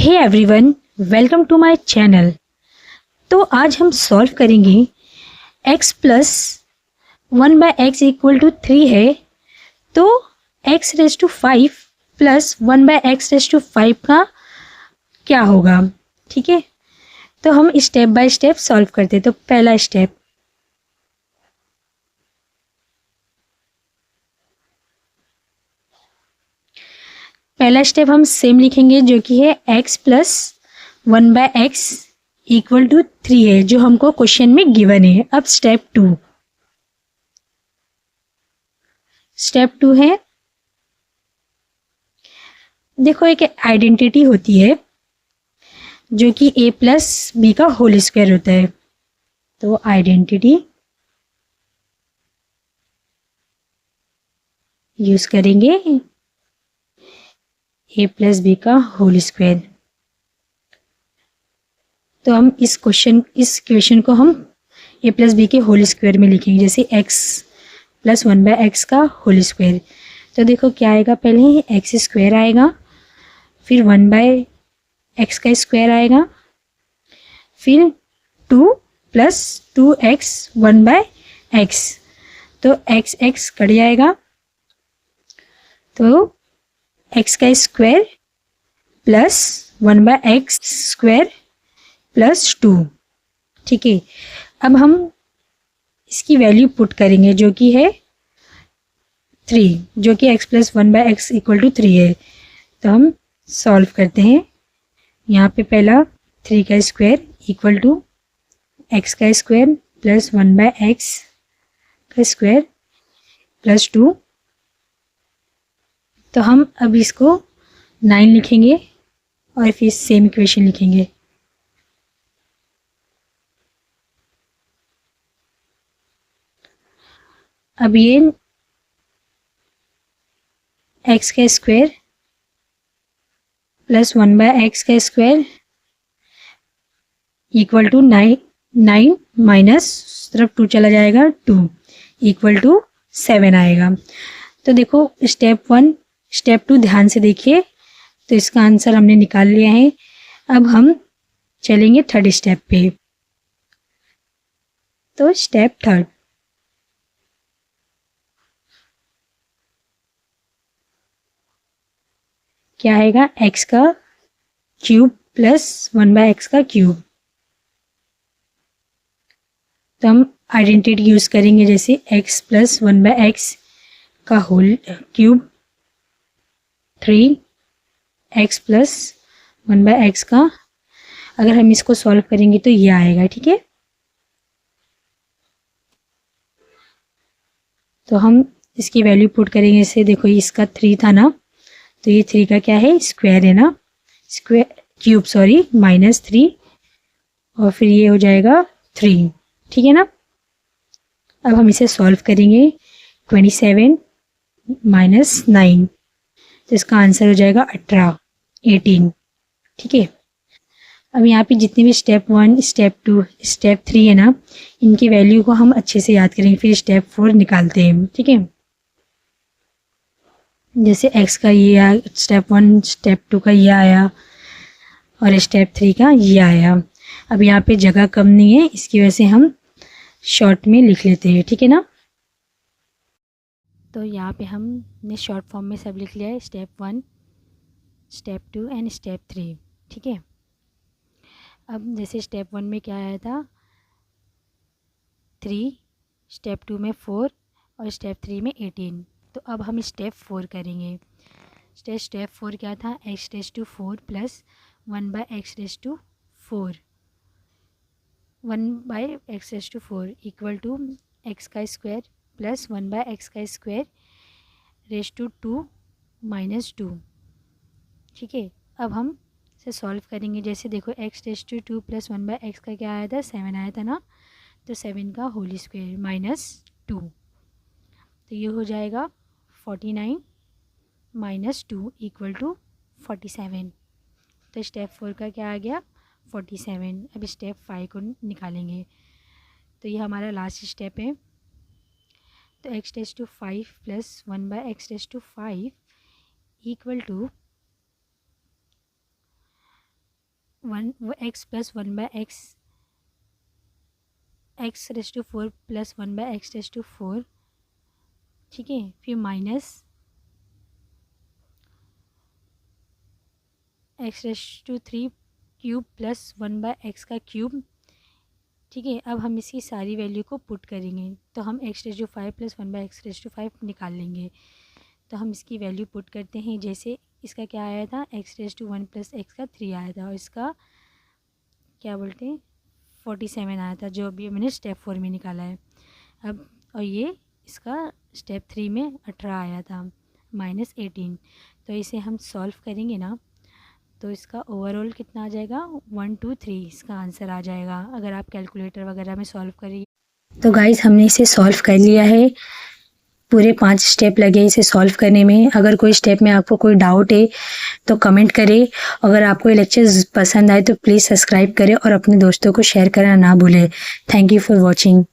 Hey everyone, welcome to my channel. तो आज हम सॉल्व करेंगे x प्लस 1/x=3 है, तो x⁵ प्लस 1/x⁵ का क्या होगा। ठीक है, तो हम स्टेप बाय स्टेप सॉल्व करते हैं। तो पहला स्टेप, हम सेम लिखेंगे जो कि है x प्लस 1/x=3 है, जो हमको क्वेश्चन में गिवन है। अब स्टेप टू है, देखो एक आइडेंटिटी होती है जो कि a प्लस बी का होल स्क्वायर होता है। तो आइडेंटिटी यूज करेंगे a प्लस बी का होल स्क्वायर। तो हम इस क्वेश्चन को हम a प्लस बी के होल स्क्वायर में लिखेंगे, जैसे x प्लस 1/x का होल स्क्वायर। तो देखो क्या आएगा, पहले एक्स स्क्वायर आएगा, फिर 1/x का स्क्वायर आएगा, फिर 2 प्लस 2x 1/x। तो x कट जाएगा, तो x का square plus 1/x square plus 2। ठीक है, अब हम इसकी वैल्यू पुट करेंगे जो कि है 3, जो कि x प्लस 1/x=3 है। तो हम सॉल्व करते हैं। यहाँ पे पहला 3 का स्क्वायर इक्वल टू x का स्क्वायर प्लस 1/x का स्क्वायर प्लस 2। तो हम अब इसको 9 लिखेंगे और फिर सेम इक्वेशन लिखेंगे। अब ये x का स्क्वायर प्लस 1/x का स्क्वायर इक्वल टू 9 माइनस तरफ 2 चला जाएगा, 2 इक्वल टू 7 आएगा। तो देखो स्टेप 1 स्टेप 2 ध्यान से देखिए। तो इसका आंसर हमने निकाल लिया है। अब हम चलेंगे थर्ड स्टेप पे। तो स्टेप थर्ड, क्या आएगा, x का क्यूब प्लस 1/x का क्यूब। तो हम आइडेंटिटी यूज करेंगे, जैसे x प्लस 1/x का whole cube 3x plus 1/x का। अगर हम इसको सॉल्व करेंगे तो ये आएगा। ठीक है, तो हम इसकी वैल्यू पुट करेंगे। जैसे देखो इसका 3 था ना, तो ये 3 का क्या है, स्क्वायर है ना, स्क्वायर क्यूब सॉरी -3, और फिर ये हो जाएगा 3। ठीक है ना, अब हम इसे सॉल्व करेंगे। 27 - 9, तो इसका आंसर हो जाएगा 18। ठीक है, अब यहाँ पे जितने भी स्टेप 1 स्टेप 2 स्टेप 3 है ना, इनकी वैल्यू को हम अच्छे से याद करेंगे, फिर स्टेप 4 निकालते हैं। ठीक है, जैसे x का ये आया, स्टेप 1 स्टेप 2 का ये आया और स्टेप 3 का ये आया। अब यहाँ पे जगह कम नहीं है, इसकी वजह से हम शॉर्ट में लिख लेते हैं। ठीक है ना, तो यहाँ पे हमने शॉर्ट फॉर्म में सब लिख लिया है, स्टेप 1 स्टेप 2 एंड स्टेप 3। ठीक है, अब जैसे स्टेप 1 में क्या आया था, 3, स्टेप 2 में 4 और स्टेप 3 में 18। तो अब हम स्टेप 4 करेंगे। स्टेप 4 क्या था, x⁴ plus 1/x⁴ 1/x⁴ equal to x का स्क्वायर प्लस 1/x का स्क्वायर रेज टू 2 - 2। ठीक है, अब हम इसे सॉल्व करेंगे। जैसे देखो x⁴ प्लस 1/x का क्या आया था, 7 आया था ना, तो 7 का होल स्क्वायर -2। तो ये हो जाएगा 49 - 2 इक्वल टू 47। तो स्टेप 4 का क्या आ गया, 47। अब स्टेप 5 को निकालेंगे। तो ये हमारा लास्ट स्टेप है। तो x⁵ plus 1/x⁵ equal to X plus 1/x x⁴ plus 1/x⁴, ठीक है। फिर minus x⁴ cube plus 1/x³, ठीक है। अब हम इसकी सारी वैल्यू को पुट करेंगे तो हम x⁵ प्लस 1/x⁵ निकाल लेंगे। तो हम इसकी वैल्यू पुट करते हैं। जैसे इसका क्या आया था, x⁴ प्लस x³ आया था और इसका क्या बोलते हैं 47 आया था, जो अभी मैंने स्टेप 4 में निकाला है। अब और ये इसका स्टेप 3 में 18 आया था -18। तो इसे हम सॉल्व करेंगे ना तो इसका ओवरऑल कितना आ जाएगा 1 2 3 इसका आंसर आ जाएगा, अगर आप कैलकुलेटर वगैरह में सॉल्व करिए। तो गाइस हमने इसे सॉल्व कर लिया है। पूरे 5 स्टेप लगे इसे सॉल्व करने में। अगर कोई स्टेप में आपको कोई डाउट है तो कमेंट करें। अगर आपको ये लेक्चर पसंद आए तो प्लीज़ सब्सक्राइब करें और अपने दोस्तों को शेयर करना ना भूलें। Thank you for watching.